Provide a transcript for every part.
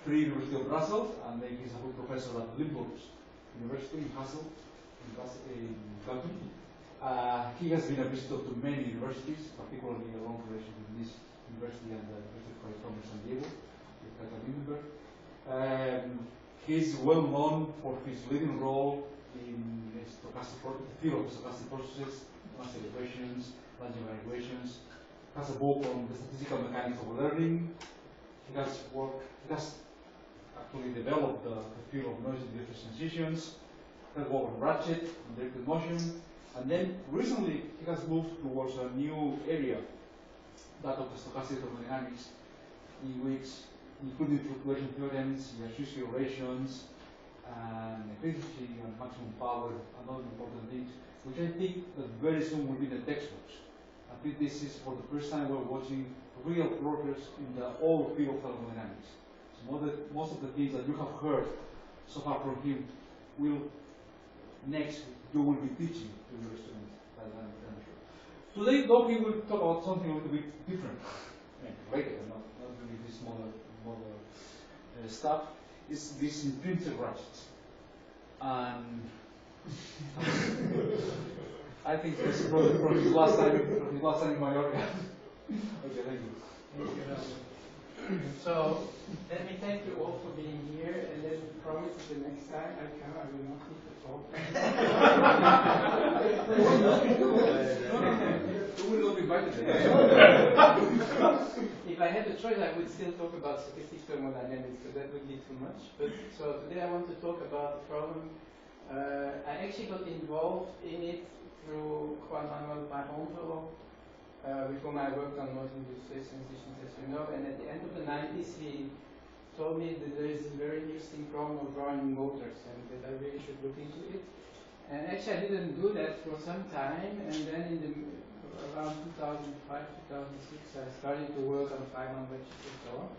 Free University of Brussels, and then he's a full professor at Limburg University in Hasselt, in Belgium. He has been a visitor to many universities, particularly a long relation with this university and the University of San Diego, with Diepenbeek. He's well known for his leading role in the field of stochastic processes, mass equations, linear equations. He has a book on the statistical mechanics of learning. He has actually developed the field of noisy differentiations. He has worked on ratchet, on directed motion, and then recently he has moved towards a new area, that of the stochastic thermodynamics, in which, including fluctuation theorems, Yarshevsky relations, and efficiency and maximum power, and other important things, which I think that very soon will be the textbooks. I think this is for the first time we're watching real progress in the whole field of thermodynamics. So most of the things that you have heard so far from him will next you will be teaching to your students. Today, though, he will talk about something a little bit different. Later, not really this model stuff. It's this intrinsic ratchets. And I think this is probably from his last time in Mallorca. Okay, thank you. Thank you. So let me thank you all for being here, and let me promise that the next time I come, I will not need to talk. You will not be invited. If I had a choice, I would still talk about statistics thermodynamics, but that would be too much. But so today I want to talk about the problem. I actually got involved in it through Juan Manuel Barroso, with whom I worked on multi-industrial transitions, as you know. And at the end of the 90s, he told me that there is a very interesting problem of Brownian motors, and that I really should look into it. And actually, I didn't do that for some time, and then around 2005, 2006, I started to work on 500 ratchets and so on.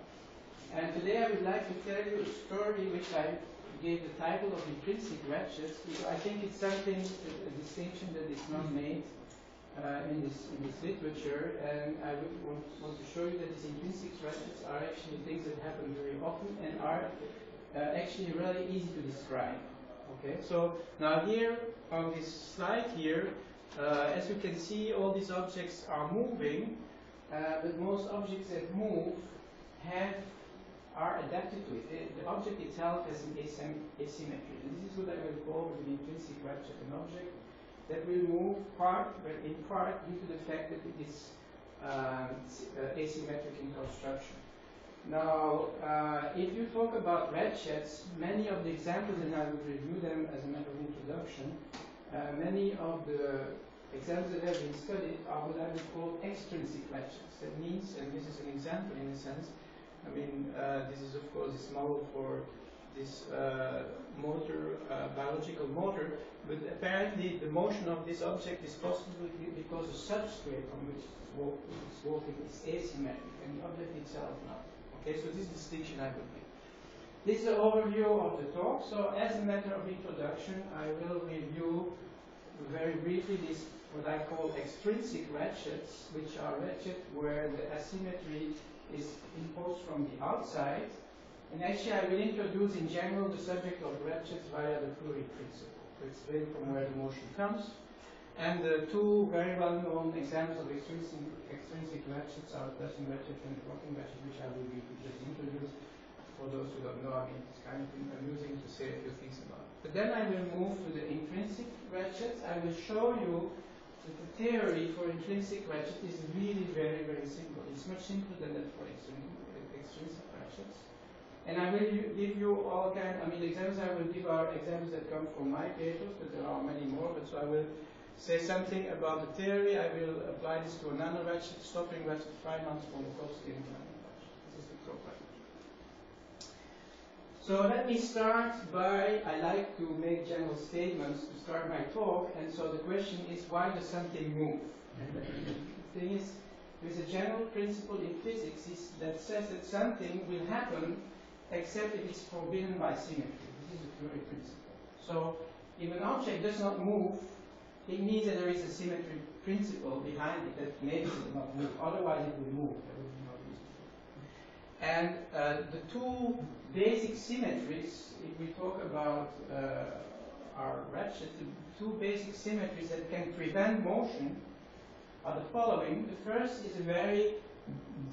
And today I would like to tell you a story which I gave the title of Intrinsic Ratchets, because I think it's something, a distinction that is not made in this literature, and I would want to show you that these intrinsic ratchets are actually things that happen very often and are actually really easy to describe. Okay, so now here on this slide here, as you can see, all these objects are moving, but most objects that move are adapted to it. The object itself has an asymmetry. And this is what I will call with an intrinsic ratchet, an object that will move in part due to the fact that it is asymmetric in construction. Now, if you talk about ratchets, many of the examples, and I will review them as a matter of introduction, many of the examples that have been studied are what I would call extrinsic ratchets. That means, and this is an example in a sense, I mean, this is of course this model for this motor, biological motor, but apparently the motion of this object is possible because the substrate on which it's walking is asymmetric and the object itself not. Okay, so this distinction I will give. This is an overview of the talk. So as a matter of introduction, I will review very briefly this, what I call extrinsic ratchets, which are ratchets where the asymmetry is imposed from the outside. And actually I will introduce in general the subject of ratchets via the Cleuren principle to explain from where the motion comes. And the two very well-known examples of extrinsic ratchets are the Dutching ratchet and the rocking ratchet, which I will just introduce. For those who don't know, I mean, it's kind of amusing to say a few things about it. But then I will move to the intrinsic ratchets. I will show you that the theory for intrinsic ratchet is really very, very simple. It's much simpler than that for extrinsic ratchets. And I will give you all kinds, I mean, the examples I will give are examples that come from my papers, but there are many more. But so I will say something about the theory. I will apply this to a nanoratchet, stopping ratchet, Feynman, Polakowski, and nanoratchet. This is the profile. So let me start by, I like to make general statements to start my talk, and so the question is, why does something move? And the thing is, there's a general principle in physics that says that something will happen except if it's forbidden by symmetry. This is the Cleuren principle. So if an object does not move, it means that there is a symmetry principle behind it that makes it not move. Otherwise it will move. There will be no reason. And the two basic symmetries, if we talk about our ratchet, the two basic symmetries that can prevent motion are the following. The first is a very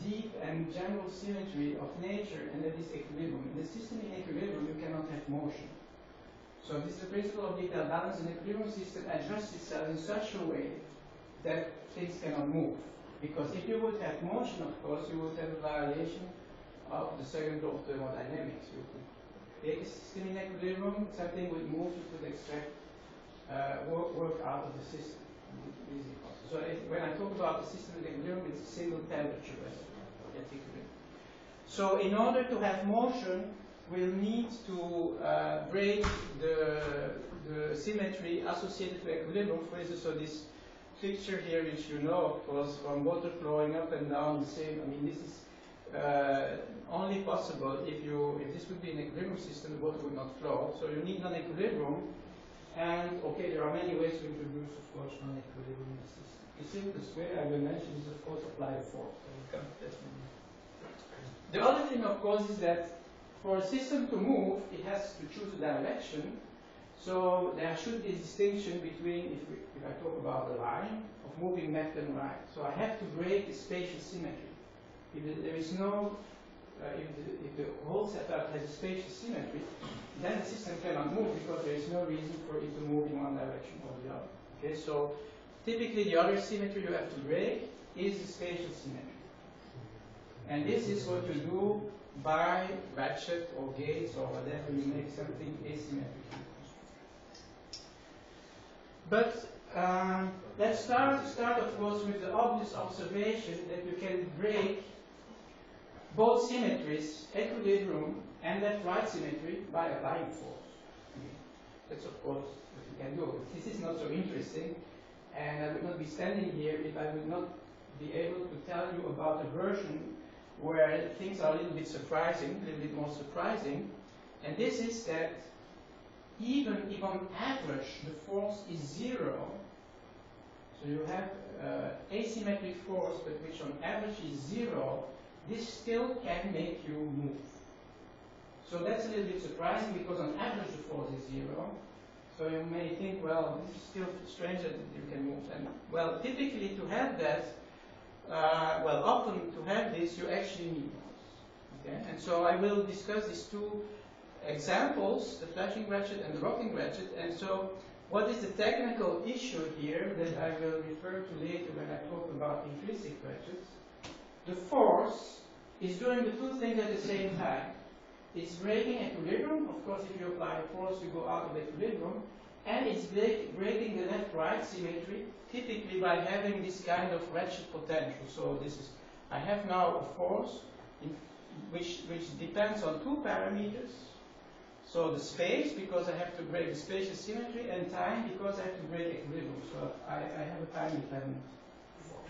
deep and general symmetry of nature, and that is equilibrium. In the system in equilibrium, you cannot have motion. So this is the principle of detailed balance. An equilibrium system adjusts itself in such a way that things cannot move. Because if you would have motion, of course, you would have a violation of the second law of thermodynamics. You could take a system in equilibrium, something would move, you could extract work out of the system. So when I talk about the system in equilibrium, it's a single temperature at equilibrium. So in order to have motion, we'll need to break the symmetry associated to equilibrium. For instance, so this picture here, which you know, of course, from water flowing up and down the same. I mean, this is only possible if this would be an equilibrium system, the water would not flow. So you need non-equilibrium. And okay, there are many ways to introduce, of course, non-equilibrium in the system. The simplest way I will mention is, of course, apply a force. The other thing, of course, is that for a system to move, it has to choose a direction. So there should be a distinction between, if I talk about the line, of moving left and right. So I have to break the spatial symmetry. If there is no, if the whole setup has a spatial symmetry, then the system cannot move because there is no reason for it to move in one direction or the other. Okay, so typically the other symmetry you have to break is the spatial symmetry. And this is what you do by ratchet or gates or whatever, you make something asymmetrical. But let's start, of course, with the obvious observation that you can break both symmetries, equilibrium and left-right symmetry, by applying force. That's, of course, what you can do. This is not so interesting, and I would not be standing here if I would not be able to tell you about a version where things are a little bit surprising, a little bit more surprising, and this is that even if on average the force is zero, so you have asymmetric force but which on average is zero, this still can make you move. So that's a little bit surprising because on average the force is zero. So you may think, well, this is still strange that you can move. And well, typically to have that, often to have this, you actually need force. Okay? And so I will discuss these two examples, the flashing ratchet and the rocking ratchet. And so what is the technical issue here that I will refer to later when I talk about intrinsic ratchets? The force is doing the two things at the same time. It's breaking equilibrium. Of course, if you apply a force, you go out of equilibrium. And it's breaking the left-right symmetry, typically by having this kind of ratchet potential. So this is, I have now a force which depends on two parameters. So the space, because I have to break the spatial symmetry, and time, because I have to break equilibrium. So I have a time dependent force.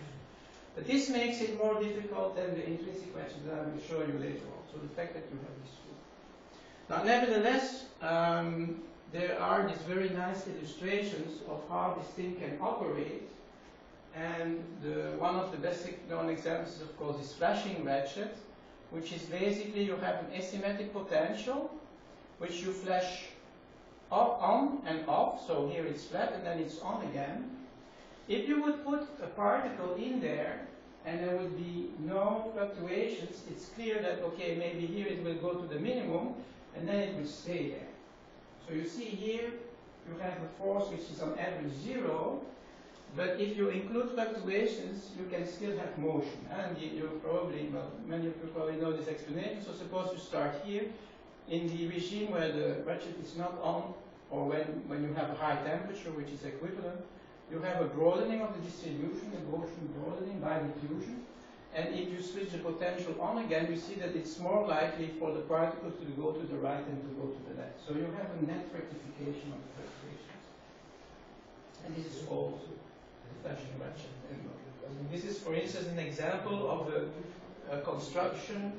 But this makes it more difficult than the intrinsic ratchet that I will show you later on. So the fact that you have these two. Now, nevertheless, there are these very nice illustrations of how this thing can operate. And one of the best known examples, of course, is flashing ratchet, which is basically you have an asymmetric potential, which you flash on and off. So here it's flat and then it's on again. If you would put a particle in there and there would be no fluctuations, it's clear that, okay, maybe here it will go to the minimum and then it will stay there. So you see here, you have a force which is on average zero, but if you include fluctuations, you can still have motion. And you probably, well, many of you probably know this explanation. So suppose you start here in the regime where the ratchet is not on, or when you have a high temperature, which is equivalent, you have a broadening of the distribution, a Gaussian broadening by diffusion. And if you switch the potential on again, you see that it's more likely for the particles to go to the right than to go to the left. So you have a net rectification of the fluctuations. And this is called the flashing ratchet. And this is, for instance, an example of a construction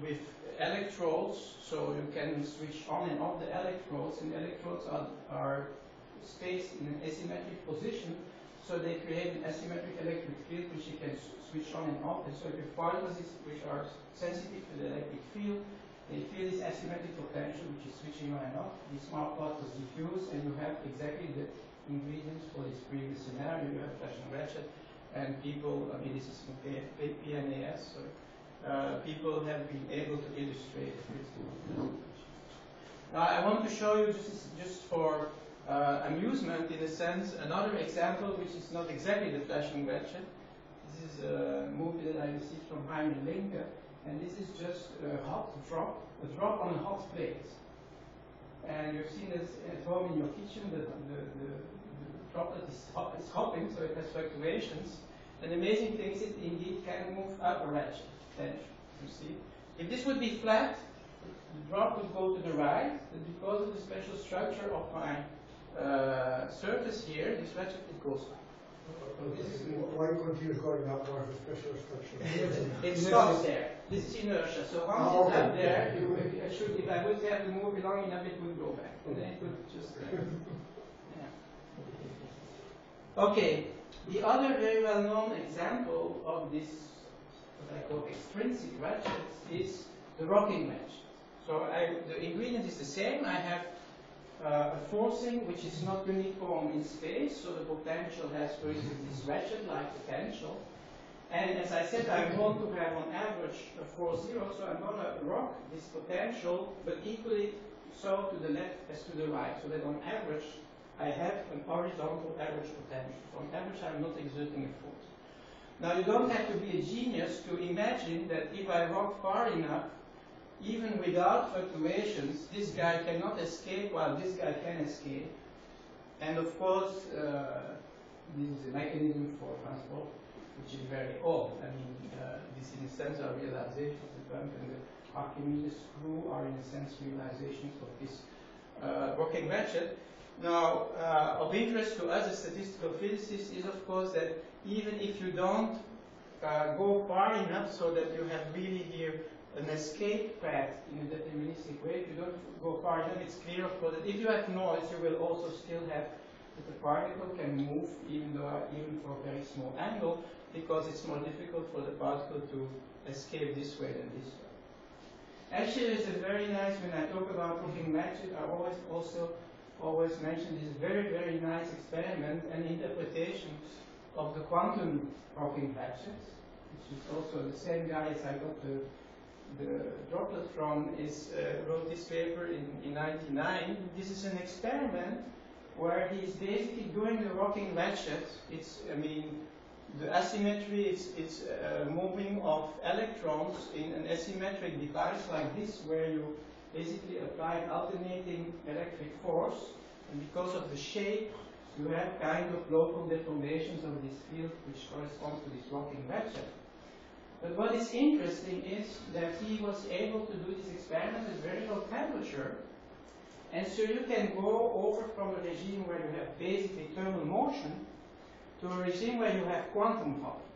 with electrodes. So you can switch on and off the electrodes, and the electrodes are spaced in an asymmetric position. So they create an asymmetric electric field which you can switch on and off. And so if you have particles which are sensitive to the electric field, they feel this asymmetric potential which is switching on and off. These small particles diffuse, and you have exactly the ingredients for this previous scenario. You have Fluctuation ratchet, and people, I mean, this is from PNAS, so people have been able to illustrate this. Now, I want to show you, just for amusement, in a sense, another example which is not exactly the Fluctuation ratchet. This is a movie that I received from Heinrich Linke, and this is just a drop on a hot plate. And you've seen this at home in your kitchen, the droplet is hopping, so it has fluctuations. And the amazing thing is it indeed can move up a ratchet tension, you see. If this would be flat, the drop would go to the right, but because of the special structure of my surface here, this ratchet it goes up. Why are you confused going up more of a special structure? It stops there. This is inertia. So once it's up there, if I would have to move it long enough, it would go back. And then it would just. Yeah. Okay. The other very well-known example of this, what I call extrinsic ratchets, is the rocking ratchet. So the ingredient is the same. I have a forcing which is not uniform in space, so the potential has, for instance, this ratchet-like potential. And as I said, I want to have on average a force 0, so I'm going to rock this potential, but equally so to the left as to the right, so that on average I have an horizontal average potential. So on average I'm not exerting a force. Now you don't have to be a genius to imagine that if I rock far enough, even without fluctuations, this guy cannot escape while this guy can escape. And of course, this is a mechanism for transport which is very old. I mean, this in a sense are realizations. The bump and the Archimedes screw are in a sense realizations of this rocking ratchet. Now, of interest to us as statistical physicists is of course that even if you don't go far enough so that you have really here an escape path in a deterministic way, if you don't go far enough, it's clear of course that if you have noise, you will also still have that the particle can move even for a very small angle, because it's more difficult for the particle to escape this way than this way. Actually, it's a very nice, when I talk about rocking ratchet, I always mention this very, very nice experiment and interpretation of the quantum rocking ratchets, which is also the same guy as I got the droplet from, wrote this paper in 1999. This is an experiment where he's basically doing the rocking ratchet. The asymmetry, it's moving of electrons in an asymmetric device like this, where you basically apply an alternating electric force, and because of the shape, you have kind of local deformations of this field which correspond to this rocking ratchet. But what is interesting is that he was able to do this experiment at very low temperature, and so you can go over from a regime where you have basically thermal motion to a regime where you have quantum hopping.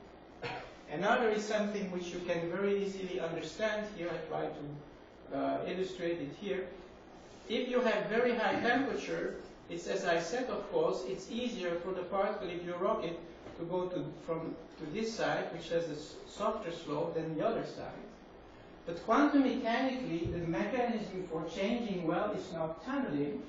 And now there is something which you can very easily understand here. I try to illustrate it here. If you have very high temperature, it's, as I said, of course, it's easier for the particle, if you rock it, to go to this side, which has a softer slope than the other side. But quantum mechanically, the mechanism for changing well is now tunneling,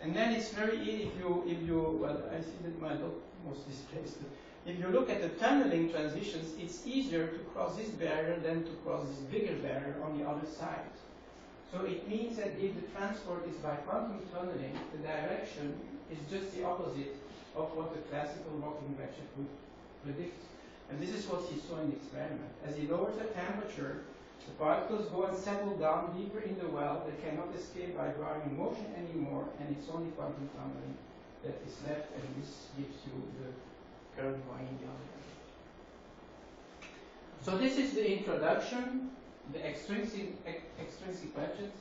and then it's very easy if you well, I see that my dog was displaced. If you look at the tunneling transitions, it's easier to cross this barrier than to cross this bigger barrier on the other side. So it means that if the transport is by quantum tunneling, the direction is just the opposite of what the classical rocking ratchet would predict. And this is what he saw in the experiment. As he lowered the temperature, the particles go and settle down deeper in the well. They cannot escape by Brownian motion anymore, and it's only quantum tunneling that is left, and this gives you the current going in the other direction. So this is the introduction, the extrinsic ratchets,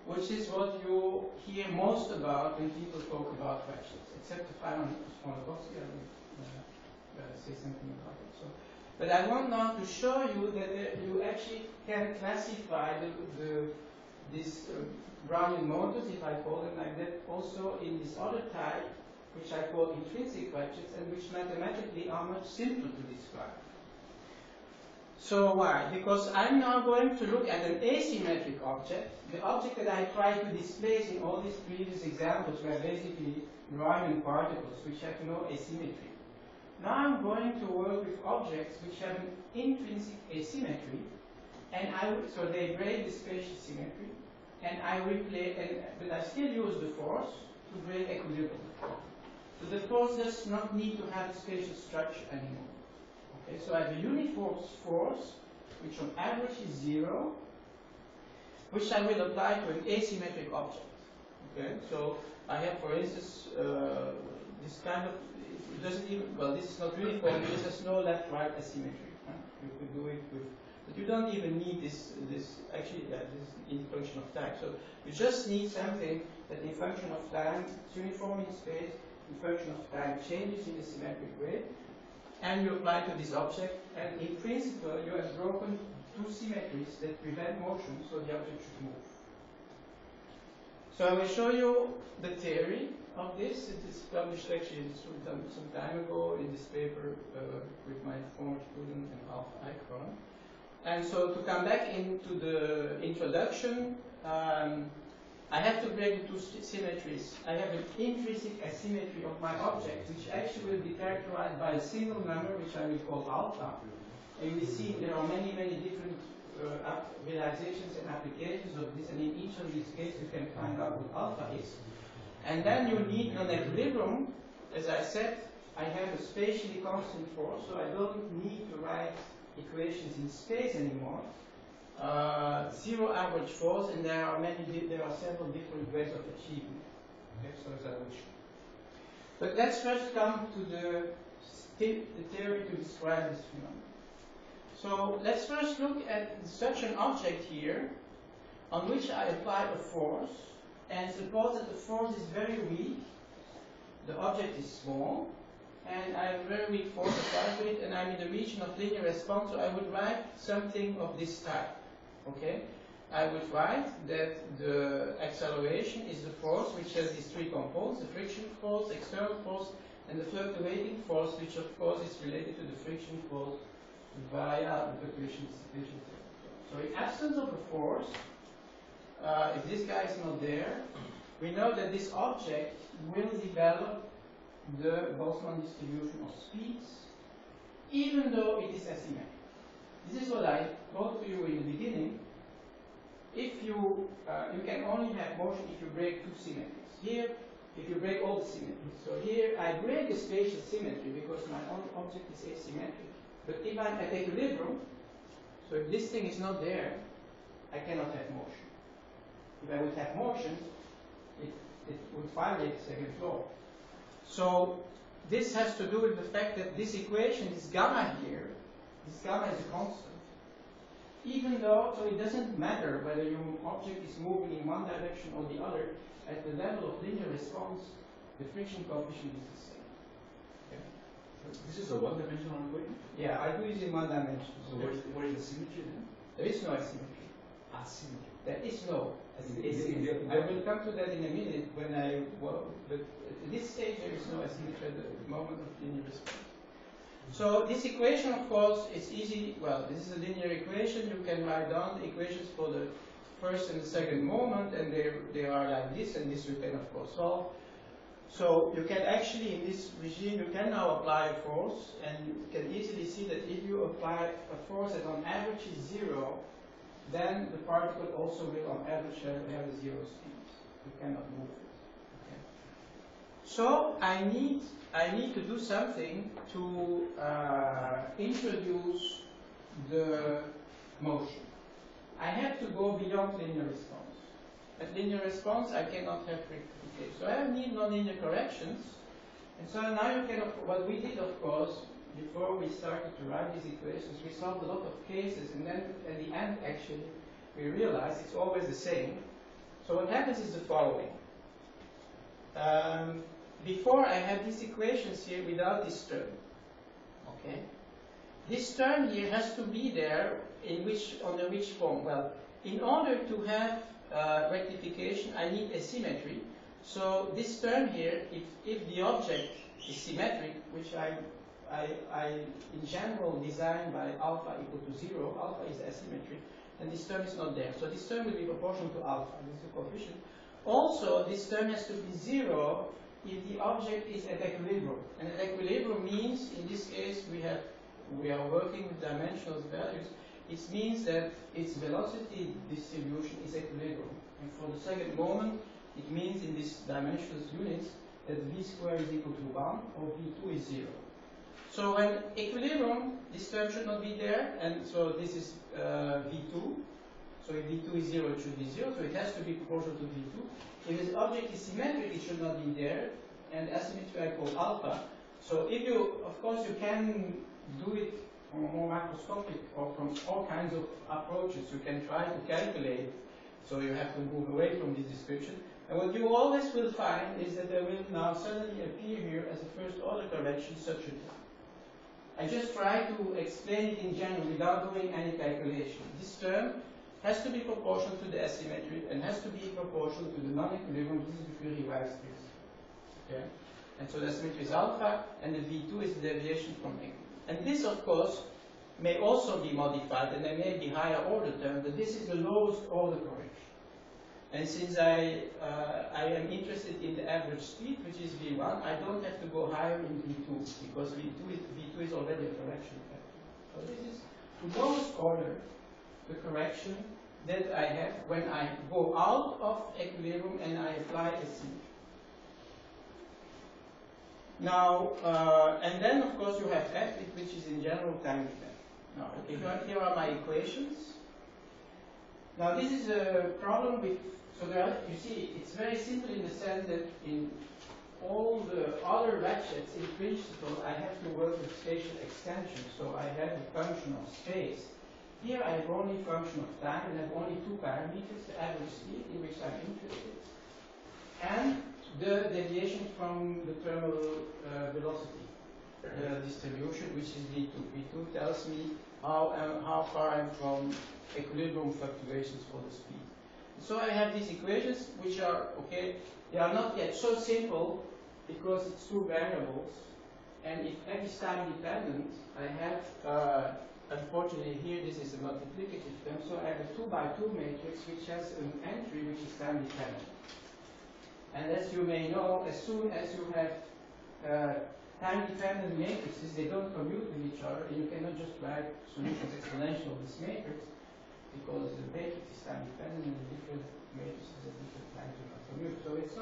which is what you hear most about when people talk about ratchets, except if I don't Smolovsky, I will say something about it. So, but I want now to show you that you actually can classify these Brownian motors, if I call them like that, also in this other type which I call intrinsic ratchets, and which mathematically are much simpler to describe. So why? Because I'm now going to look at an asymmetric object, the object that I tried to displace in all these previous examples were basically Brownian particles which have no asymmetry. Now I'm going to work with objects which have an intrinsic asymmetry, and so they break the spatial symmetry, and but I still use the force to break equilibrium. So the force does not need to have a spatial structure anymore. Okay, so I have a uniform force, which on average is 0, which I will apply to an asymmetric object. Okay, so I have, for instance, this kind of, it doesn't even, well, this is not uniform, this has no left-right asymmetry. You could do it with, but you don't even need this actually, yeah, this is in function of time. So you just need something that in function of time, it's uniform in space, in function of time changes in a symmetric way, and you apply to this object, and in principle you have broken two symmetries that prevent motion, so the object should move. So I will show you the theory of this. It is published actually some time ago in this paper with my former student and Eichhorn. And so to come back into the introduction, I have to break the two symmetries. I have an intrinsic asymmetry of my object, which actually will be characterized by a single number, which I will call alpha. And we see there are many, many different realizations and applications of this, and in each of these cases you can find out what alpha is. And then you need non-equilibrium. As I said, I have a spatially constant force, so I don't need to write equations in space anymore. Zero average force, and there are several different ways of achieving it. Okay, so as I will show. But let's first come to the theory to describe this phenomenon. So let's first look at such an object here, on which I apply a force, and suppose that the force is very weak, the object is small, and I have a very weak force applied to it, and I'm in the region of linear response, so I would write something of this type. Okay? I would write that the acceleration is the force which has these three components, the friction force, external force, and the fluctuating force, which of course is related to the friction force via the fluctuation dissipation theorem. So in absence of a force, if this guy is not there, we know that this object will develop the Boltzmann distribution of speeds, even though it is asymmetric. This is what I told to you in the beginning. If you can only have motion if you break two symmetries. Here, if you break all the symmetries. So here I break the spatial symmetry because my own object is asymmetric. But if I'm at equilibrium, so if this thing is not there, I cannot have motion. If I would have motion, it would violate the second law. So this has to do with the fact that this equation, this gamma here, this gamma is a constant. Even though, so it doesn't matter whether your object is moving in one direction or the other, at the level of linear response, the friction coefficient is the same. Okay. This is a one-dimensional equation? Yeah, I do it in one dimension. So where is the symmetry then? There is no asymmetry. Asymmetry. There is no asymmetry. I will come to that in a minute when but at this stage there is no asymmetry at the moment of linear response. So this equation, of course, is easy. Well, this is a linear equation. You can write down the equations for the first and the second moment, and they are like this, and this you can, of course, solve. So you can actually, in this regime, you can now apply a force, and you can easily see that if you apply a force that on average is 0, then the particle also will on average have a 0 speed. You cannot move it. Okay. So I need to do something to introduce the motion. I have to go beyond linear response. At linear response, I cannot have rectification. So I need nonlinear corrections. And so now you can, what we did, of course, before we started to write these equations, we solved a lot of cases, and then at the end, actually, we realized it's always the same. So what happens is the following. Before I had these equations here without this term. Okay? This term here has to be there under which form? Well, in order to have rectification, I need asymmetry. So this term here, if the object is symmetric, which I in general design by alpha equal to 0, alpha is asymmetry, and this term is not there. So this term will be proportional to alpha, this is a coefficient. Also, this term has to be 0 if the object is at equilibrium. And at equilibrium means, in this case, we are working with dimensional values. It means that its velocity distribution is equilibrium. And for the second moment, it means in this dimensional units that v squared is equal to 1 or v2 is 0. So when equilibrium, this term should not be there, and so this is v2. So if v2 is 0, it should be 0, so it has to be proportional to v2. If this object is symmetric, it should not be there, and asymmetry I call alpha. So if you, of course, you can do it from a more macroscopic or from all kinds of approaches. You can try to calculate, so you have to move away from this description. And what you always will find is that there will now suddenly appear here as a first order correction such a term. I just try to explain it in general without doing any calculation. This term has to be proportional to the asymmetry and has to be proportional to the non-equilibrium. This is the Curie Weiss case. Okay? And so the asymmetry is alpha, and the V2 is the deviation from equilibrium. And this, of course, may also be modified, and there may be higher order term, but this is the lowest order correction. And since I am interested in the average speed, which is V1, I don't have to go higher in V2, because V2 is already a correction factor. So this is the lowest order, the correction that I have when I go out of equilibrium and I apply a symmetry. Now, and then of course you have F, which is in general time dependent. Now, okay, here are my equations. Now this is a problem with, so there are, you see, it's very simple in the sense that in all the other ratchets, in principle, I have to work with spatial extension, so I have a function of space. Here I have only function of time, and I have only two parameters, the average speed, in which I'm interested, and the deviation from the terminal velocity distribution, which is V2. V2 tells me how far I'm from equilibrium fluctuations for the speed. So I have these equations, which are, okay, they are not yet so simple because it's two variables, and if F is time dependent, I have, unfortunately here this is a multiplicative term, so I have a 2 by 2 matrix which has an entry which is time dependent. And as you may know, as soon as you have time-dependent matrices, they don't commute with each other, and you cannot just write solutions exponential of this matrix, because the matrix is time-dependent and the different matrices at different times do not commute. So it's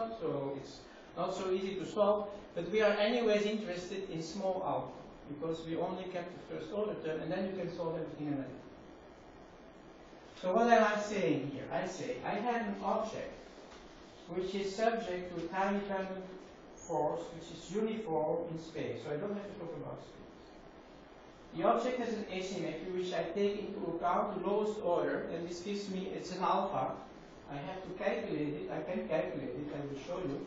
not so easy to solve, but we are anyways interested in small alpha, because we only kept the first order term, and then you can solve everything in a minute. So what am I saying here? I say I have an object which is subject to a time-dependent force which is uniform in space. So I don't have to talk about space. The object has an asymmetry which I take into account the lowest order, and this gives me, it's an alpha. I have to calculate it, I can calculate it, I will show you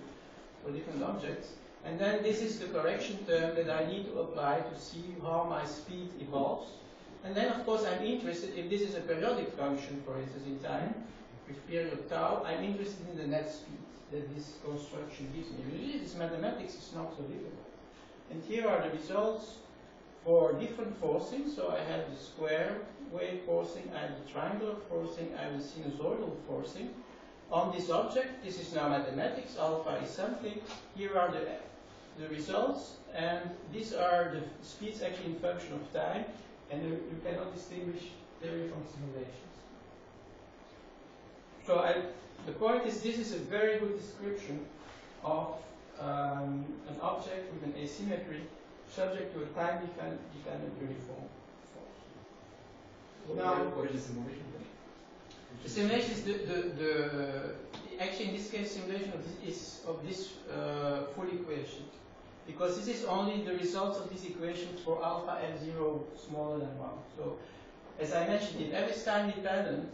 for different objects. And then this is the correction term that I need to apply to see how my speed evolves. And then of course I'm interested, if this is a periodic function, for instance, in time, with period tau, I'm interested in the net speed that this construction gives me. Really, this mathematics is not so difficult. And here are the results for different forcing. So I have the square wave forcing, I have the triangular forcing, I have the sinusoidal forcing. On this object, this is now mathematics, alpha is something. Here are the results, and these are the speeds actually in function of time, and you cannot distinguish theory from simulations. So the point is, this is a very good description of an object with an asymmetry subject to a time-dependent uniform force. Now, what is the simulation then? The simulation is actually in this case simulation of this full equation, because this is only the results of this equation for alpha f0 smaller than 1. So, as I mentioned, if f is time dependent,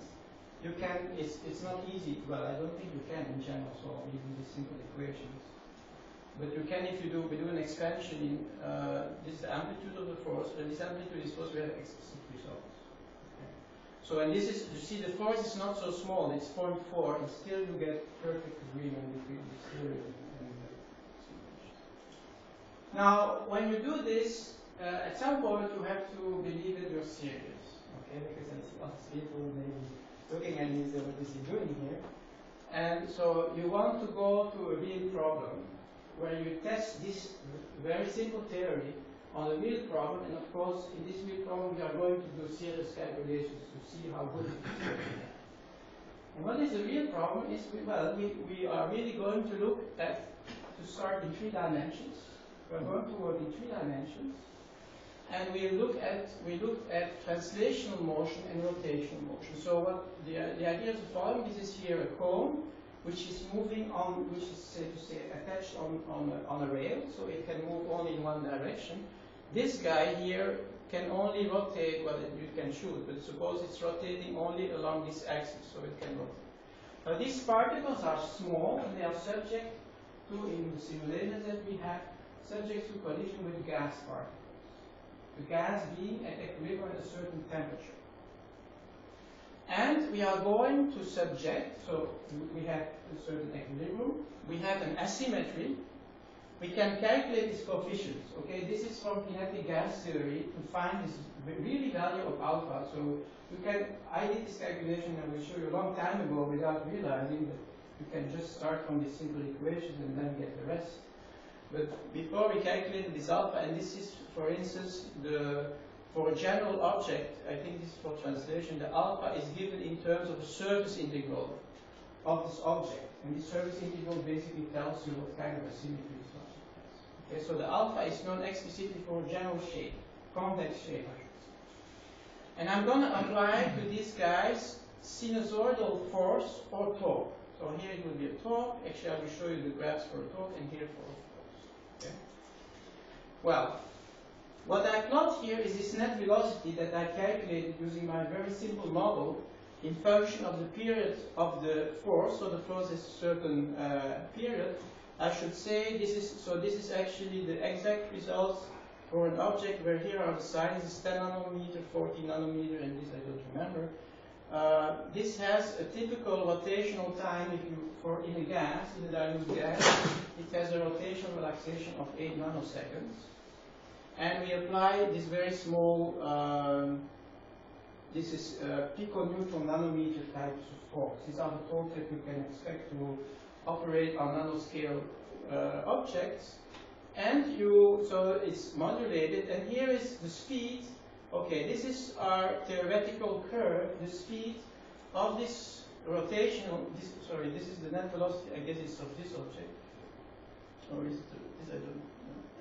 you can, it's not easy, well I don't think you can in general solve even these simple equations. But you can if we do an expansion in this is the amplitude of the force, and this amplitude is supposed to have explicit results. Okay. So, and this is, you see, the force is not so small, it's 0.4, and still you get perfect agreement between the theory and the simulation. Now, when you do this, at some point you have to believe that you're serious, okay? Because I see lots of people maybe looking at me and say, what is he doing here? And so you want to go to a real problem where you test this very simple theory on a real problem, and of course in this real problem we are going to do serious calculations to see how good it is. And what is the real problem is, we are really going to look at, to start in 3 dimensions. We are going to work in 3 dimensions, and we look at translational motion and rotational motion. So what the idea is the following: this is here a cone which is moving on, which is to say attached on a rail, so it can move only in one direction. This guy here can only rotate, well, you can shoot, but suppose it's rotating only along this axis, so it can rotate. Now these particles are small, and they are subject to, in the simulations that we have, subject to collision with gas particles. The gas being at equilibrium at a certain temperature. And we are going to subject, so we have a certain equilibrium, we have an asymmetry, we can calculate these coefficients. Okay, this is from kinetic gas theory to find this really value of alpha. So you can, I did this calculation, I will show you a long time ago without realizing that you can just start from these simple equations and then get the rest. But before we calculated this alpha, and this is, for instance, for a general object, I think this is for translation, the alpha is given in terms of the surface integral of this object. And this surface integral basically tells you what kind of a symmetry this object has. Okay, so the alpha is known explicitly for a general shape, convex shape. And I'm going to apply to these guys sinusoidal force or torque. So here it will be a torque. Actually, I will show you the graphs for a torque and here for a force. Okay? Well, what I plot here is this net velocity that I calculated using my very simple model in function of the period of the force. So the force is a certain period. I should say this is actually the exact results for an object where here are the sizes 10 nanometer, 40 nanometer, and this I don't remember. This has a typical rotational time in a gas, in a dilute gas. It has a rotational relaxation of 8 nanoseconds. And we apply this very small, this is piconeutron nanometer types of torques. These are the torques that you can expect to operate on nanoscale objects. And so it's modulated, and here is the speed. Okay, this is our theoretical curve, the speed of this rotational, this is the net velocity, I guess it's of this object. Or is it this? I don't know.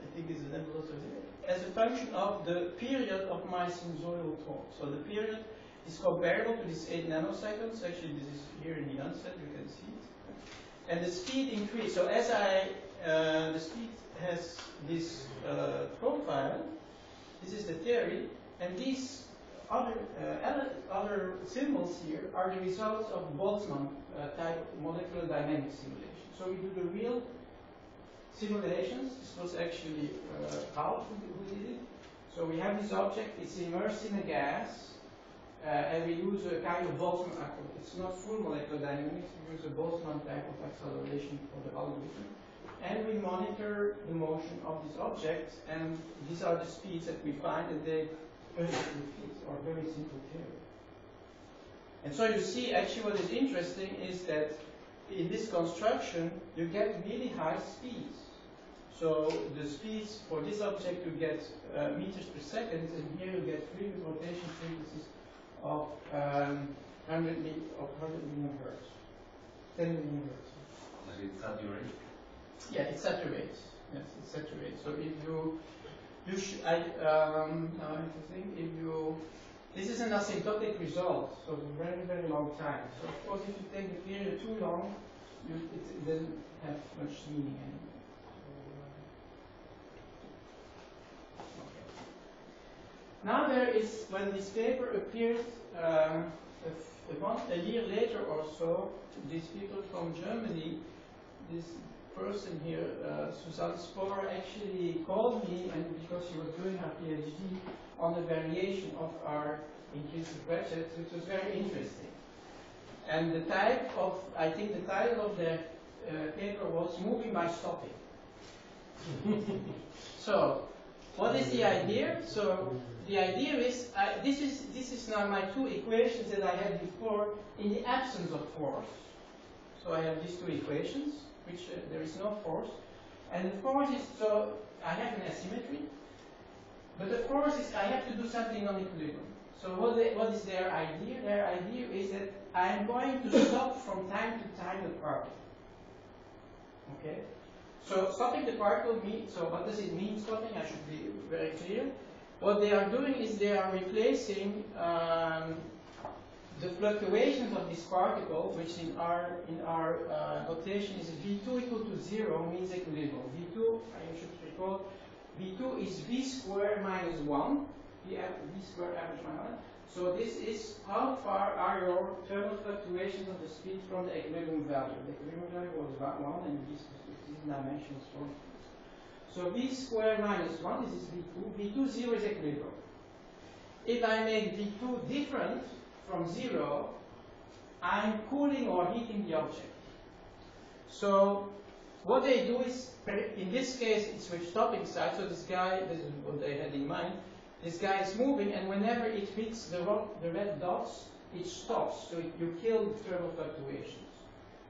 I think it's the net velocity as a function of the period of my sinusoidal torque. So the period is comparable to this 8 nanoseconds. Actually, this is here in the onset, you can see it. And the speed increase. So as the speed has this profile, this is the theory, and these other symbols here are the results of Boltzmann type molecular dynamics simulation. So we do the real simulations. This was actually Hout who did it. So we have this object, it's immersed in a gas, and we use a kind of Boltzmann accord. It's not full molecular dynamics, we use a Boltzmann type of acceleration for the algorithm. And we monitor the motion of this object, and these are the speeds that we find, and they perfectly fit our very simple theory. And so you see, actually what is interesting is that in this construction, you get really high speeds. So the speeds for this object, you get meters per second, and here you get rotation frequencies of 100 million hertz, 10 million hertz. Does it saturate? Yeah, it saturates. Yes, it saturates. So if this is an asymptotic result, so it's a very, very long time. So of course, if you take the period too long, it doesn't have much meaning anymore. Now there is, when this paper appeared a year later or so, these people from Germany, this person here, Susanne Spohr, actually called me, and because she was doing her PhD on a variation of our Intrinsic Ratchets, which was very interesting. And the type of, I think the title of the paper was Moving by Stopping. So, what is the idea? So, the idea is, this is now my two equations that I had before in the absence of force. So I have these two equations, which there is no force. And the force is, so I have an asymmetry, but the force is, I have to do something on equilibrium. So what is their idea? Their idea is that I am going to stop from time to time the particle. Okay? So stopping the particle means, so what does it mean stopping? I should be very clear. What they are doing is they are replacing the fluctuations of this particle, which in our notation is V2 equal to 0 means equilibrium. V2, I should recall, V2 is V squared minus 1, V squared average minus 1. So this is how far are your thermal fluctuations of the speed from the equilibrium value. The equilibrium value was 1 and this dimension is 4. So V squared minus 1, this is V2. V2 0 is equilibrium. If I make V2 different from 0, I'm cooling or heating the object. So what they do is, in this case, it's with stopping side. So this guy, this is what they had in mind. This guy is moving, and whenever it hits the red dots, it stops. So you kill the thermal fluctuations.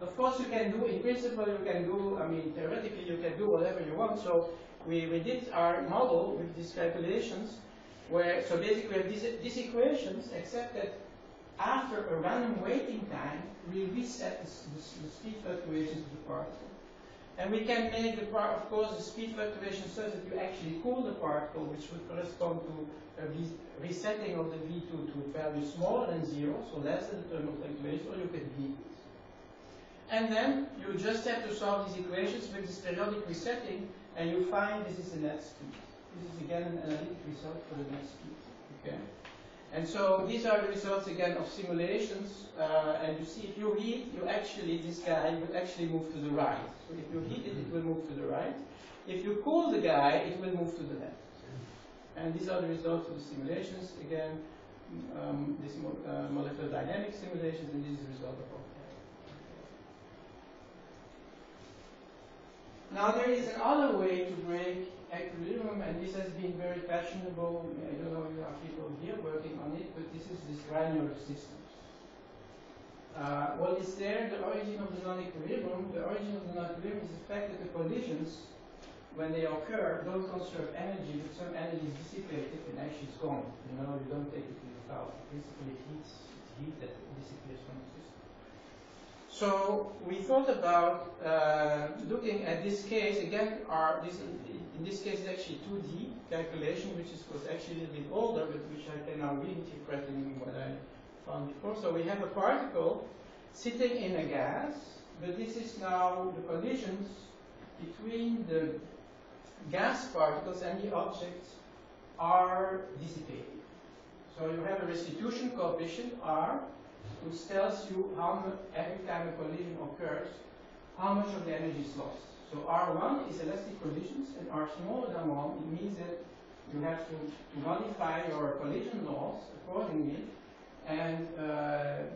Of course, you can do, in principle, you can do, I mean, theoretically, you can do whatever you want. So we did our model with these calculations, where, so basically we have these equations, except that after a random waiting time, we reset the speed fluctuations of the particle. And we can make the of course, the speed fluctuation such that you actually cool the particle, which would correspond to a resetting of the V2 to a value smaller than 0, so less than the thermal fluctuation, or you can heat it. And then you just have to solve these equations with this periodic resetting, and you find this is the net speed. This is again an analytic result for the net speed. Okay? And so these are the results again of simulations, and you see if you heat, this guy will actually move to the right. So if you heat it, it will move to the right. If you cool the guy, it will move to the left. And these are the results of the simulations. Again, this molecular dynamic simulations, and this is the result of all. Now there is another way to break equilibrium, and this has been very fashionable. I don't know if you have people here working on it, but this is this granular systems. What is there? The origin of the non-equilibrium. The origin of the non-equilibrium is the fact that the collisions, when they occur, don't conserve energy, but some energy is dissipated and actually it's gone. You know, you don't take it without. Principally, it's heat that disappears from the system. So we thought about looking at this case again. In this case, it's actually 2D calculation, which was actually a little bit older, but which I can now reinterpret in what I found before. So we have a particle sitting in a gas, but this is now the collisions between the gas particles and the objects are dissipated. So you have a restitution coefficient R, which tells you how much, every time a collision occurs, how much of the energy is lost. So R1 is elastic collisions, and R smaller than 1, it means that you have to modify your collision laws accordingly, and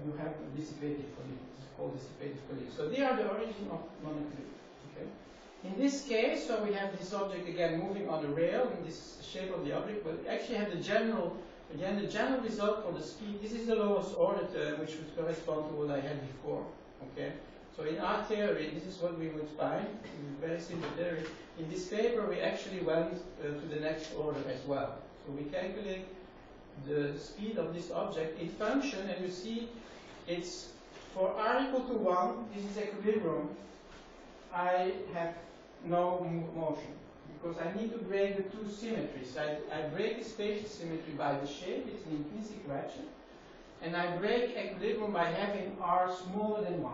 you have dissipated collisions, called dissipated collisions. So they are the origin of non-equilibrium. Okay? In this case, so we have this object again moving on a rail in this shape of the object, but we actually have the general result for the speed. This is the lowest order term, which would correspond to what I had before. Okay? So in our theory, this is what we would find. Very simple theory. In this paper, we actually went to the next order as well. So we calculate the speed of this object in function, and you see it's for r equal to 1, this is equilibrium, I have no motion. Because I need to break the two symmetries. I break the spatial symmetry by the shape, it's an intrinsic ratchet, and I break equilibrium by having r smaller than 1.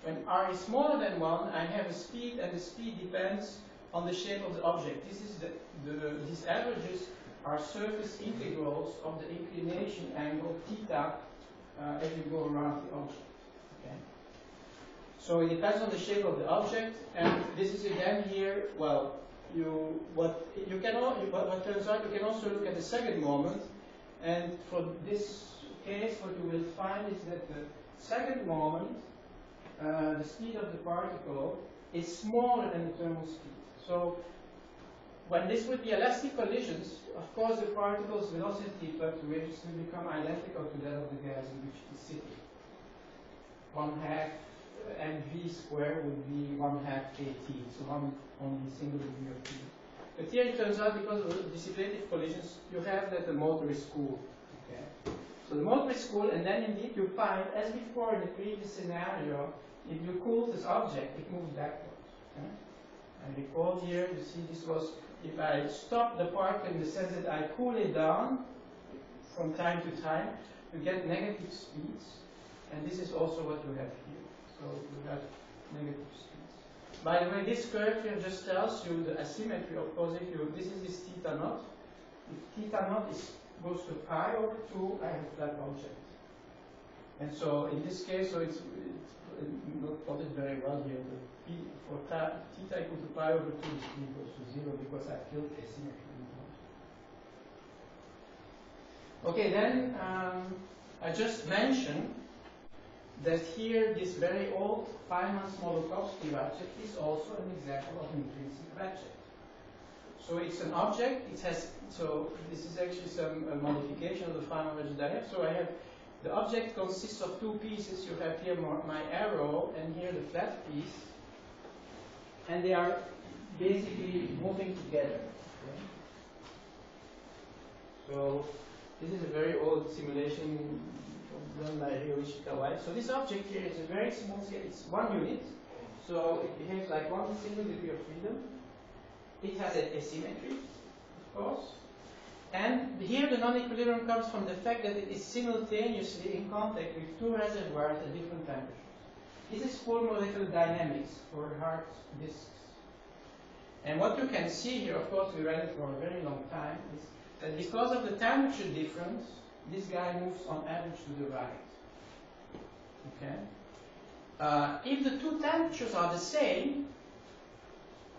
When r is smaller than 1, I have a speed, and the speed depends on the shape of the object. This is these averages are surface integrals of the inclination angle theta as you go around the object. Okay? So it depends on the shape of the object, and this is again here. Well, what turns out, you can also look at the second moment. And for this case, what you will find is that the second moment, the speed of the particle is smaller than the thermal speed. So when this would be elastic collisions, of course the particle's velocity fluctuations will become identical to that of the gas in which it is sitting. 1/2 mv squared would be 1/2 kT, so only a single degree of freedom. But here it turns out, because of the dissipative collisions, you have that the motor is cool. Okay? So the motor is cool, and then indeed you find, as before in the previous scenario, if you cool this object, it moves backwards. Okay? And recall here, you see this was, if I stop the particle in the sense that I cool it down from time to time, you get negative speeds, and this is also what you have here. So you have negative speeds. By the way, this curve here just tells you the asymmetry. Of course, if you, this is this theta naught. If theta naught goes to pi over 2, I have a flat object. And so in this case, so it's not plotted very well here. For theta equal to pi over 2, the speed goes to 0 because I killed asymmetry. Okay, then I just mentioned that here this very old Feynman-Smoluchowski ratchet is also an example of an intrinsic ratchet. So it's an object, it has, so this is actually some modification of the Feynman ratchet I have. So I have, the object consists of two pieces. You have here my arrow and here the flat piece. And they are basically moving together. Okay? So this is a very old simulation done by Ryoichi Kawai. So this object here is a very small scale. It's 1 unit. So it behaves like 1 single degree of freedom. It has a symmetry, of course. And here the non-equilibrium comes from the fact that it is simultaneously in contact with two reservoirs at different temperatures. This is full molecular dynamics for hard disks. And what you can see here, of course we read it for a very long time, is that because of the temperature difference, this guy moves on average to the right. Okay? If the two temperatures are the same,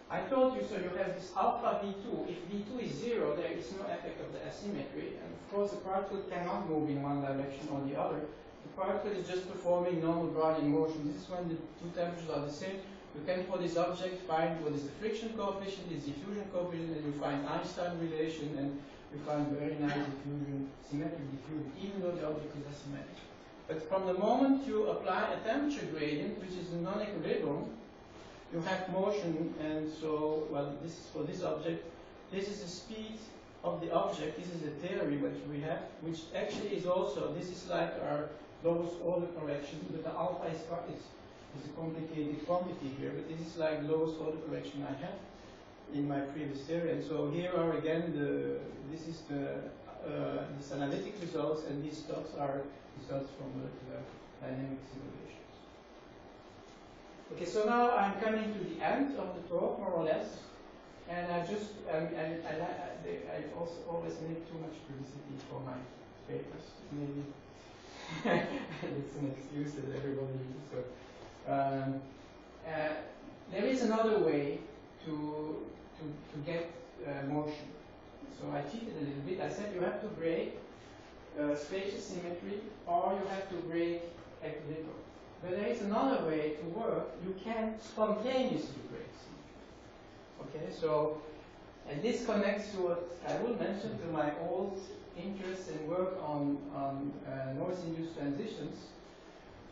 I told you, so you have this alpha V2. If V2 is 0, there is no effect of the asymmetry. And of course, the particle cannot move in one direction or the other. The particle is just performing normal Brownian motion. This is when the two temperatures are the same. You can, for this object, find what is the friction coefficient, is diffusion coefficient, and you find Einstein relation, and you find very nice diffusion, symmetric diffusion, even though the object is asymmetric. But from the moment you apply a temperature gradient, which is a non-equilibrium, you have motion, and so, well, this is for this object. This is the speed of the object. This is the theory which we have, which actually is also, this is like our lowest order correction, but the alpha is a complicated quantity here, but this is like the lowest order correction I have in my previous theory. And so here are again this is this analytic results, and these dots are results from the dynamic simulations. Okay, so now I'm coming to the end of the talk, more or less, and I just I also always make too much publicity for my papers. Maybe it's an excuse that everybody uses. So there is another way to get motion. So I cheated a little bit. I said you have to break spatial symmetry, or you have to break equilibrium. But there is another way to work. You can spontaneously break symmetry. Okay, so, and this connects to what I will mention to my old interest and work on noise-induced transitions.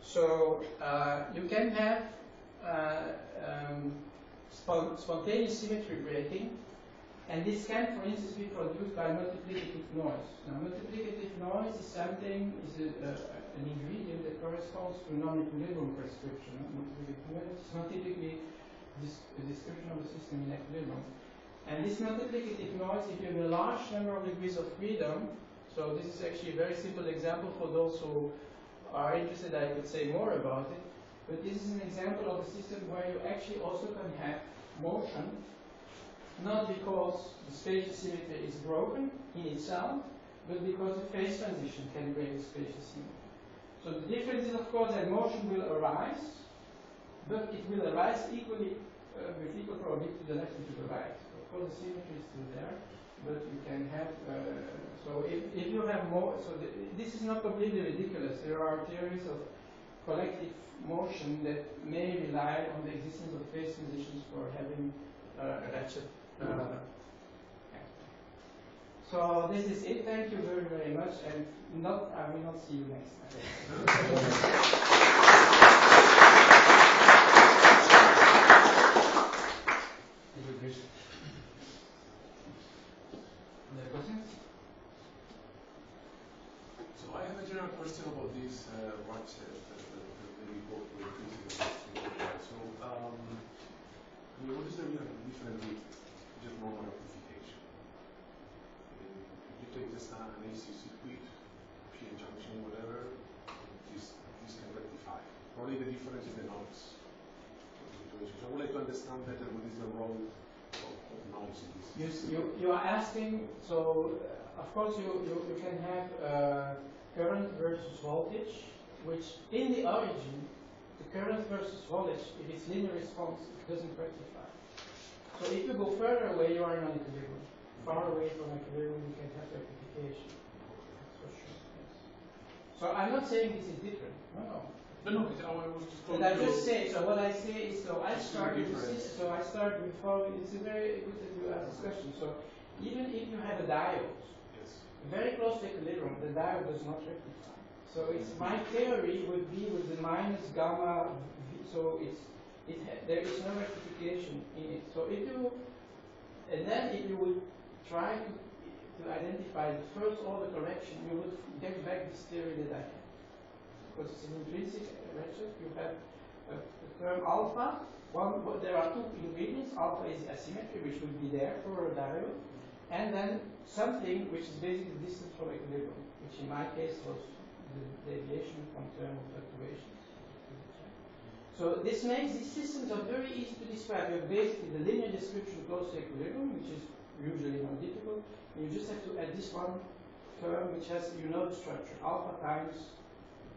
So you can have spontaneous symmetry breaking, and this can, for instance, be produced by multiplicative noise. Now, multiplicative noise is something, an ingredient that corresponds to non-equilibrium prescription. It's not typically a description of a system in equilibrium. And this multiplicative noise, if you have a large number of degrees of freedom, so this is actually a very simple example for those who are interested, I could say more about it, but this is an example of a system where you actually also can have motion, not because the spatial symmetry is broken in itself, but because the phase transition can break the spatial symmetry. So the difference is, of course, that motion will arise, but it will arise equally with equal probability to the left and to the right. Of course, the symmetry is still there. but you can have, so if you have more, so this is not completely ridiculous. There are theories of collective motion that may rely on the existence of phase transitions for having a ratchet. So this is it. Thank you very, very much, and I will not see you next time. Any questions? So I have a general question about this ratchet, the report with physical. So, what is the real difference with just normal amplification? If you take just an AC circuit, PN junction, whatever, this can rectify. Probably the difference is the noise. So I would like to understand better what is the role of noise in this. You are asking, so of course you can have current versus voltage, which in the origin, the current versus voltage, if it's linear response, it doesn't rectify. So if you go further away, you are in an equilibrium. Far away from equilibrium, you can have rectification. That's for sure. Yes. So I'm not saying this is different. No. No, I was just But I just say, so what I say is, so I start with following, it's a very good that you ask this question. So even if you have a diode, very close to equilibrium, the diode does not rectify. So it's my theory would be with the minus gamma, so there is no rectification in it. So if you, and then if you would try to identify the first order correction, you would get back this theory that I have. Because it's an intrinsic ratchet, you have a term alpha. There are two ingredients. Alpha is asymmetry, which would be there for a diode, and then something which is basically distance from equilibrium, which in my case was the deviation from thermal fluctuations. So this makes these systems are very easy to describe. You have basically the linear description close to equilibrium, which is usually not difficult. And you just have to add this one term, which has, you know, the structure, alpha times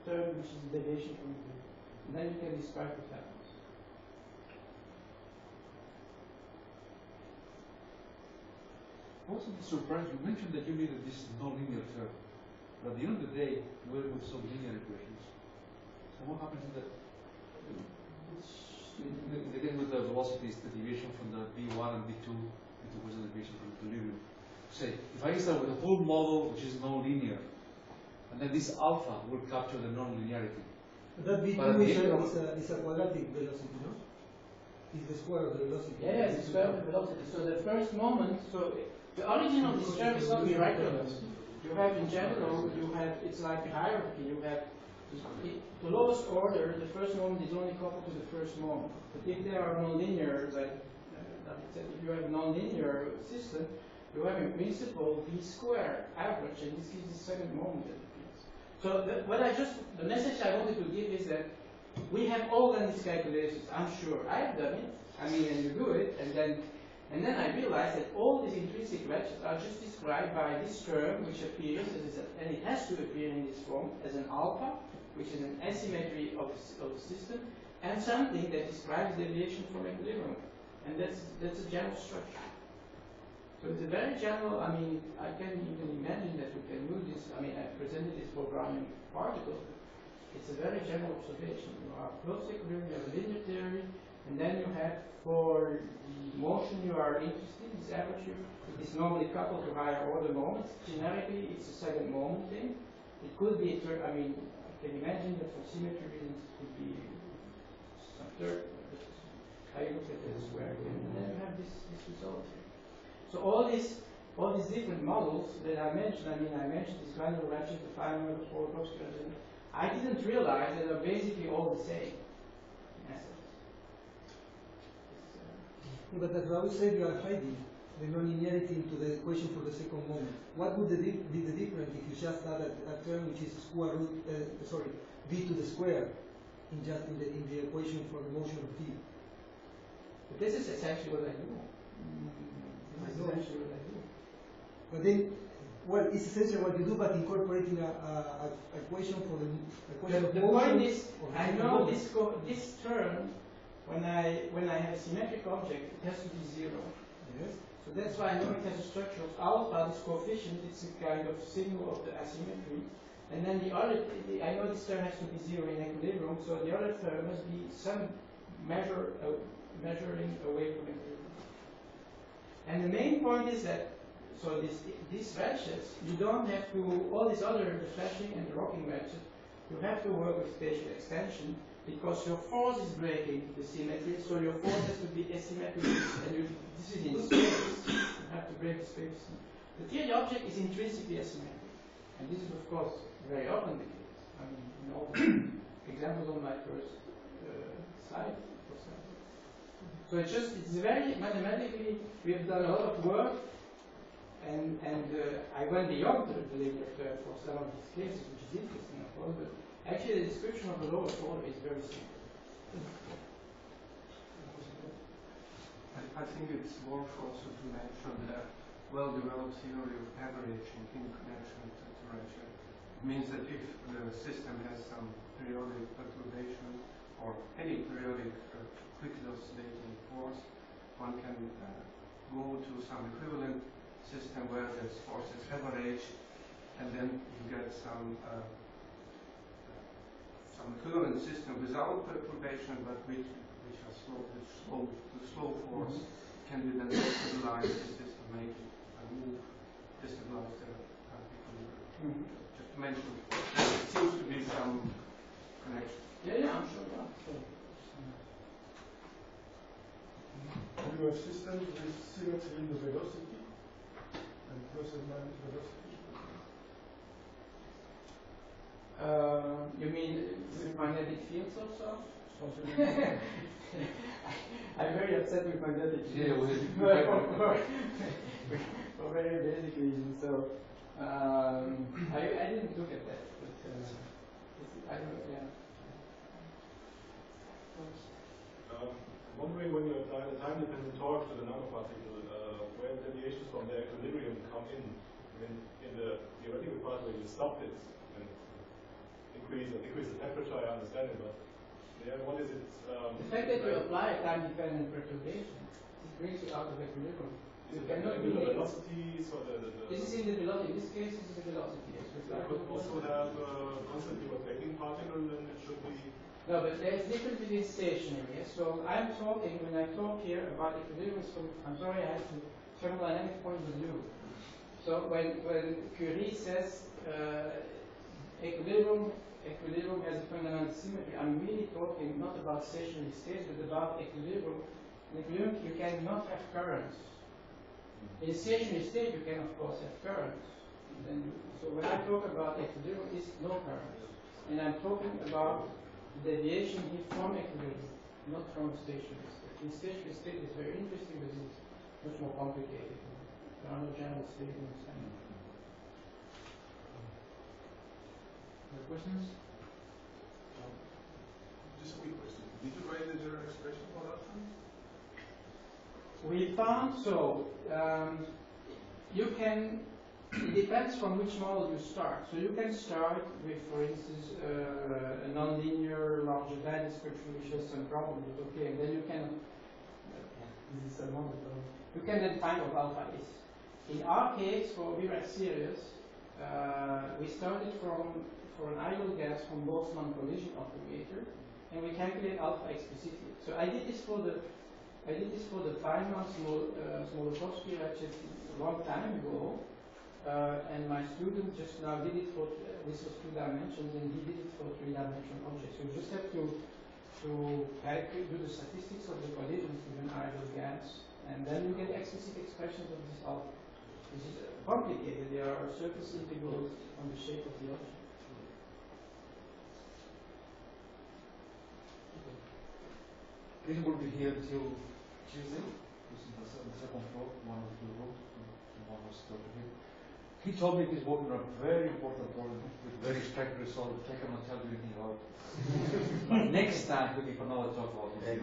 term, which is the deviation from equilibrium. And then you can describe what happens. Also, the surprise, you mentioned that you needed this non-linear term. But at the end of the day, you were with some linear equations. So what happens in that? Again, with the velocities, the deviation from the B1 and B2, was the deviation from equilibrium. Say, if I start with a full model which is non-linear, and then this alpha will capture the non-linearity. That B2 is a quadratic velocity, no? It's the square of the velocity. Yes, the square of the velocity. So the first moment, so the origin of this term is not miraculous. You have in general, it's like a hierarchy. You have the lowest order, the first moment is only coupled to the first moment. But if they are nonlinear, like if you have a nonlinear system, you have in principle B squared average, and this gives the second moment that appears. So the message I wanted to give is that we have all done these calculations. I'm sure I have done it. I mean, and you do it, and then I realized that all these intrinsic ratchets are just described by this term, which appears, and it has to appear in this form, as an alpha, which is an asymmetry of the system, and something that describes deviation from equilibrium. And that's a general structure. So it's a very general, I mean, I can even imagine that we can use this. I mean, I presented this for Brownian particles. It's a very general observation. You are close to equilibrium, you have a linear theory, and then you have, for the motion you are interested in, this average, it is normally coupled to higher order moments. Generically, it's a second moment thing. It could be, I mean, I can imagine that for symmetry reasons, it could be some third. I look at the square again, and then you have this result here. So all these different models that I mentioned, I mentioned this granular ratchet, the 5 model, 4 box, I didn't realize that they're basically all the same in essence. But as Raul said, you are hiding the nonlinearity into the equation for the second moment. What would be the difference if you just add a term which is square root, b to the square in the equation for the motion of t? But this is essentially what I do. This is essentially what I do. But then, well, it's essentially what you do, but incorporating a equation for the equation of the motion. point is, I know this term, when I have a symmetric object, it has to be 0. Yes. So that's why I know it has a structure of alpha, this coefficient, it's a kind of signal of the asymmetry. And then the other, I know this term has to be zero in equilibrium, so the other term must be some measuring away from equilibrium. And the main point is that, so these ratchets, you don't have to, all these other, the flashing and the rocking ratchet, you have to work with spatial extension because your force is breaking the symmetry, so your force has to be asymmetric, and this is in space, you have to break the space. The 3D object is intrinsically asymmetric, and this is of course very often the case. I mean, in all the examples on my first slide, for example. So it's very mathematically, we have done a lot of work, and I went beyond the later term for some of these cases, which is interesting, of course, but actually the description of the lower order is very simple. I think it's worth also to mention the well-developed theory of averaging in connection to ratchet. It means that if the system has some periodic perturbation or any periodic quickly oscillating force, one can go to some equivalent system where this force is averaged, and then you get some equivalent system without perturbation, but which has the slow force can be then stabilized the system, make it move, destabilize the equilibrium. Just to mention, there seems to be some connection. Yeah, I'm sure. Yeah. You have systems with symmetry in the velocity and plus and minus velocity. You mean with magnetic fields also? I'm very upset with magnetic fields. For very basic reasons. So I didn't look at that, but I don't. Yeah. Wondering when you apply the time-dependent torque to the nanoparticle, where the deviations from their equilibrium come in. I mean, in the theoretical part where you stop it and decrease the temperature, I understand it, but there, what is it? The fact that you apply a time-dependent perturbation, it brings you out of equilibrium. Is it in the velocity? So this is in the velocity. In this case, this is the velocity. Yes, you could also have a constantly rotating particle, then it should be. No, but there's difference between stationary. Yes? So I'm talking, when I talk here about equilibrium, I'm sorry, I have to thermodynamic point of view. So when Curie says equilibrium has a fundamental symmetry, I'm really talking not about stationary states, but about equilibrium. In equilibrium, you cannot have currents. In a stationary state, you can of course have currents. So when I talk about equilibrium, it's no currents. And I'm talking about deviation here from equilibrium, not from a stationary state. In stationary state is very interesting, but it's much more complicated. There are no general statements. Other questions? Just a quick question. Did you write the general expression for that one? We found you can. It depends from which model you start. So you can start with, for instance, a nonlinear large band description which has some problems, okay, and then you can. This is a model. You can then find what alpha is. In our case, for Dirac series, we started for an ideal gas from Boltzmann collision operator, and we calculate alpha explicitly. So I did this for the Feynman Smoluchowski ratchet a long time ago. And my student just now did it for, this was 2 dimensions, and he did it for 3-dimensional objects. So you just have to do the statistics of the collisions with an ideal gas, and then you get explicit expressions of this alpha. This is complicated. There are surface integrals on the shape of the object. This will be here till Tuesday. This is the second floor, one of the rooms, one was here. He told me he's working on a very important problem with very strict results, which I cannot tell you anything about. But next time we can another talk about it.